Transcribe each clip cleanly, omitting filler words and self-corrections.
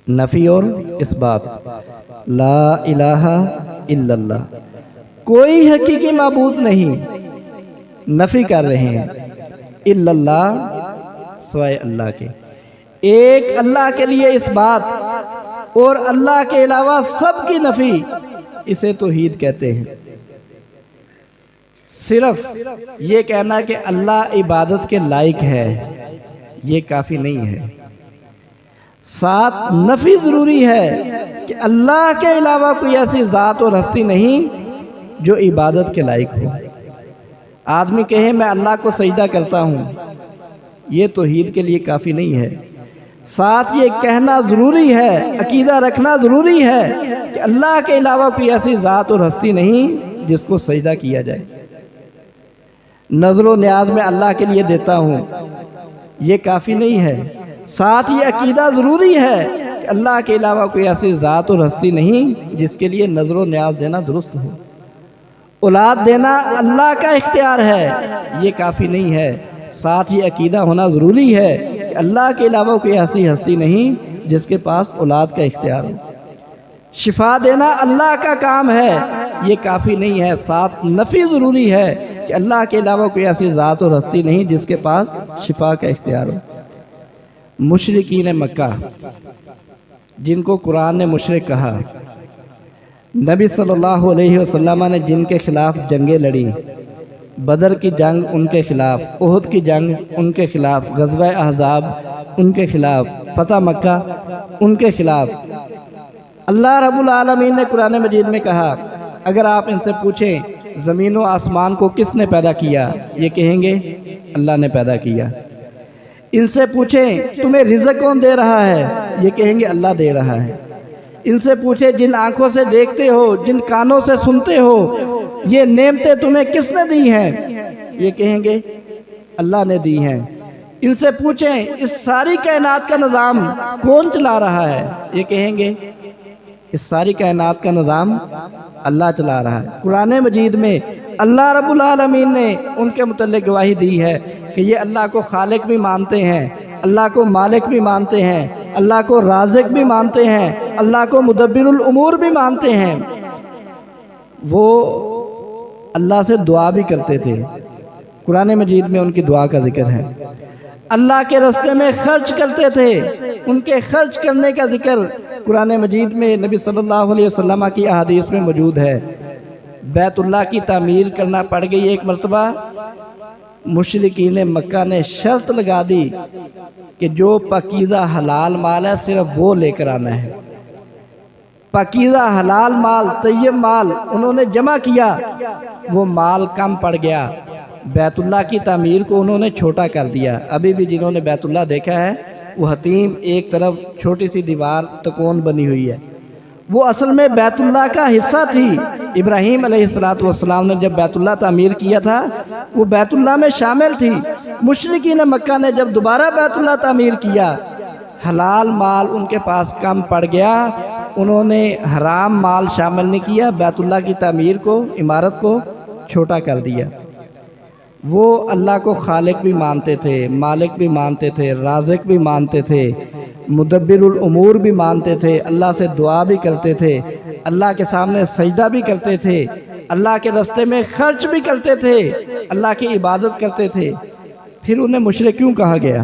نفی اور اس بات، لا الہ الا اللہ، کوئی حقیقی معبود نہیں، نفی کر رہے ہیں، الا اللہ، سوائے اللہ کے، ایک اللہ کے لیے اس بات اور اللہ کے علاوہ سب کی نفی، اسے توحید کہتے ہیں۔ صرف یہ کہنا کہ اللہ عبادت کے لائق ہے یہ کافی نہیں ہے، ساتھ نفی ضروری ہے کہ اللہ کے علاوہ کوئی ایسی ذات اور ہستی نہیں جو عبادت کے لائق ہو۔ آدمی کہے میں اللہ کو سجدہ کرتا ہوں، یہ توحید کے لیے کافی نہیں ہے، ساتھ یہ کہنا ضروری ہے، عقیدہ رکھنا ضروری ہے کہ اللہ کے علاوہ کوئی ایسی ذات اور ہستی نہیں جس کو سجدہ کیا جائے۔ نظر و نیاز میں اللہ کے لیے دیتا ہوں، یہ کافی نہیں ہے، ساتھ یہ عقیدہ ضروری ہے کہ اللہ کے علاوہ کوئی ایسی ذات اور ہستی نہیں جس کے لیے نظر و نیاز دینا درست ہو۔ اولاد دینا اللہ کا اختیار ہے، یہ کافی نہیں ہے، ساتھ یہ عقیدہ ہونا ضروری ہے کہ اللہ کے علاوہ کوئی ایسی ہستی نہیں جس کے پاس اولاد کا اختیار ہو۔ شفا دینا اللہ کا کام ہے، یہ کافی نہیں ہے، ساتھ نفی ضروری ہے کہ اللہ کے علاوہ کوئی ایسی ذات اور ہستی نہیں جس کے پاس شفا کا اختیار ہو۔ مشرکین مکہ جن کو قرآن نے مشرک کہا، نبی صلی اللہ علیہ وسلم نے جن کے خلاف جنگیں لڑی، بدر کی جنگ ان کے خلاف، احد کی جنگ ان کے خلاف، غزوہ احزاب ان کے خلاف، فتح مکہ ان کے خلاف، اللہ رب العالمین نے قرآن مجید میں کہا اگر آپ ان سے پوچھیں زمین و آسمان کو کس نے پیدا کیا، یہ کہیں گے اللہ نے پیدا کیا۔ ان سے پوچھیں تمہیں رزق کون دے رہا ہے، یہ کہیں گے اللہ دے رہا ہے۔ ان سے پوچھیں جن آنکھوں سے دیکھتے ہو، جن کانوں سے سنتے ہو، یہ نعمتیں تمہیں کس نے دی ہیں، یہ کہیں گے اللہ نے دی ہیں۔ ان سے پوچھیں اس ساری کائنات کا نظام کون چلا رہا ہے، یہ کہیں گے اس ساری کائنات کا نظام اللہ چلا رہا ہے۔ قرآن مجید میں اللہ رب العالمین نے ان کے متعلق گواہی دی ہے کہ یہ اللہ کو خالق بھی مانتے ہیں، اللہ کو مالک بھی مانتے ہیں، اللہ کو رازق بھی مانتے ہیں، اللہ کو مدبر الامور بھی مانتے ہیں۔ وہ اللہ سے دعا بھی کرتے تھے، قرآن مجید میں ان کی دعا کا ذکر ہے۔ اللہ کے راستے میں خرچ کرتے تھے، ان کے خرچ کرنے کا ذکر قرآن مجید میں نبی صلی اللہ علیہ وسلم کی احادیث میں موجود ہے۔ بیت اللہ کی تعمیر کرنا پڑ گئی ایک مرتبہ، مشرکین مکہ نے شرط لگا دی کہ جو پاکیزہ حلال مال ہے صرف وہ لے کر آنا ہے۔ پاکیزہ حلال مال، طیب مال انہوں نے جمع کیا، وہ مال کم پڑ گیا، بیت اللہ کی تعمیر کو انہوں نے چھوٹا کر دیا۔ ابھی بھی جنہوں نے بیت اللہ دیکھا ہے وہ حتیم ایک طرف چھوٹی سی دیوار تکون بنی ہوئی ہے، وہ اصل میں بیت اللہ کا حصہ تھی۔ ابراہیم علیہ السلام نے جب بیت اللہ تعمیر کیا تھا وہ بیت اللہ میں شامل تھی۔ مشرکین مکہ نے جب دوبارہ بیت اللہ تعمیر کیا، حلال مال ان کے پاس کم پڑ گیا، انہوں نے حرام مال شامل نہیں کیا، بیت اللہ کی تعمیر کو، عمارت کو چھوٹا کر دیا۔ وہ اللہ کو خالق بھی مانتے تھے، مالک بھی مانتے تھے، رازق بھی مانتے تھے، مدبر الامور بھی مانتے تھے، اللہ سے دعا بھی کرتے تھے، اللہ کے سامنے سجدہ بھی کرتے تھے، اللہ کے راستے میں خرچ بھی کرتے تھے، اللہ کی عبادت کرتے تھے۔ پھر انہیں مشرک کیوں کہا گیا؟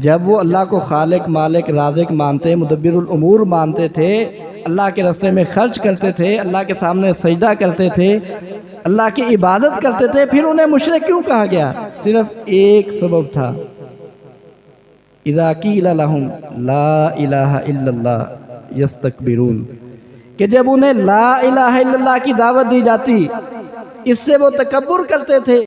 جب وہ اللہ کو خالق، مالک، رازق مانتے، مدبر الامور مانتے تھے، اللہ کے راستے میں خرچ کرتے تھے، اللہ کے سامنے سجدہ کرتے تھے، اللہ کی عبادت کرتے تھے، پھر انہیں مشرک کیوں کہا گیا؟ صرف ایک سبب تھا، اذا قیل لہم لا الہ الا اللہ یستکبرون، کہ جب انہیں لا الہ الا اللہ کی دعوت دی جاتی اس سے وہ تکبر کرتے تھے۔